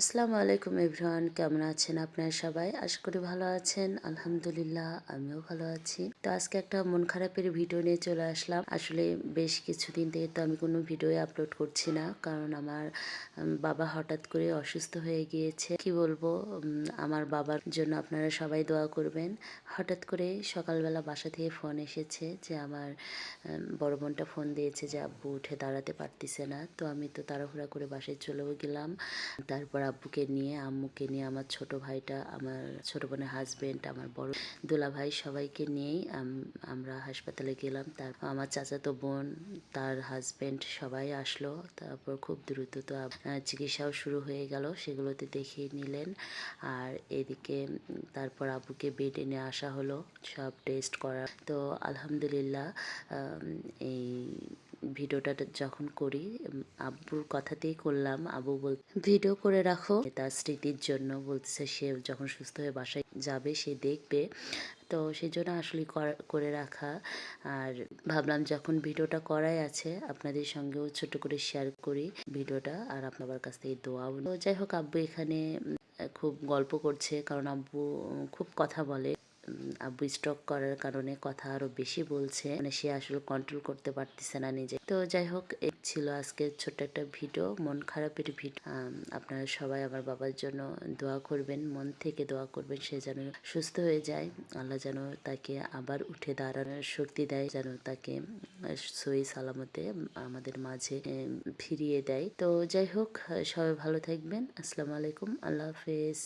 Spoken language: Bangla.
আসসালামু আলাইকুম এভরিওয়ান, কেমন আছেন আপনারা সবাই? আশা করি ভালো আছেন। আলহামদুলিল্লাহ আমিও ভালো আছি। তো আজকে একটা মন খারাপের ভিডিও নিয়ে চলে আসলাম। আসলে বেশ কিছুদিন থেকে তো আমি কোনো ভিডিও আপলোড করছি না, কারণ আমার বাবা হঠাৎ করে অসুস্থ হয়ে গিয়েছে। কি বলবো, আমার বাবার জন্য আপনারা সবাই দোয়া করবেন। হঠাৎ করে সকালবেলা বাসা থেকে ফোন এসেছে যে আমার বড় বোনটা ফোন দিয়েছে যে আব্বু উঠে দাঁড়াতে পারতেছে না। তো আমি তো তাড়াহুড়া করে বাসায় চলেও গেলাম। তারপর আব্বুকে নিয়ে, আম্মুকে নিয়ে, আমার ছোট ভাইটা, আমার ছোট বোনের হাজবেন্ড, আমার বড় দুলাভাই, সবাইকে নিয়েই আমরা হাসপাতালে গেলাম। তারপর আমার চাচাতো বোন, তার হাজবেন্ড সবাই আসলো। তারপর খুব দ্রুত তো চিকিৎসাও শুরু হয়ে গেল, সেগুলোতে দেখিয়ে নিলেন। আর এদিকে তারপর আব্বুকে বেডে নিয়ে আসা হলো সব টেস্ট করা। তো আলহামদুলিল্লাহ এই ভিডিওটা যখন করি আব্বুর কথাতেই করলাম। আব্বু ভিডিও করে রাখো তার স্মৃতির জন্য, বলতেছে সে যখন সুস্থ হয়ে বাসায় যাবে সে দেখবে। তো সেই জন্য আসলে করে রাখা। আর ভাবলাম যখন ভিডিওটা করাই আছে আপনাদের সঙ্গেও ছোট করে শেয়ার করি ভিডিওটা, আর আপনার কাছ থেকে দোয়াও। তো যাই হোক, আব্বু এখানে খুব গল্প করছে, কারণ আব্বু খুব কথা বলে। আব্বু স্ট্রোক করার কারণে কথা আরো বেশি বলছে, মানে সে আসলে কন্ট্রোল করতে পারতেছে না নিজে। তো যাই হোক, এই ছিল আজকে ছোট্ট একটা ভিডিও, মন খারাপের ভিডিও। আপনারা সবাই আমার বাবার জন্য দোয়া করবেন, মন থেকে দোয়া করবেন, সে যেন সুস্থ হয়ে যায়। আল্লাহ যেন তাকে আবার উঠে দাঁড়ানোর শক্তি দেয়, যেন তাকে সহি সালামতে আমাদের মাঝে ফিরিয়ে দেয়। তো যাই হোক, সবাই ভালো থাকবেন। আসসালামু আলাইকুম, আল্লাহ হাফেজ।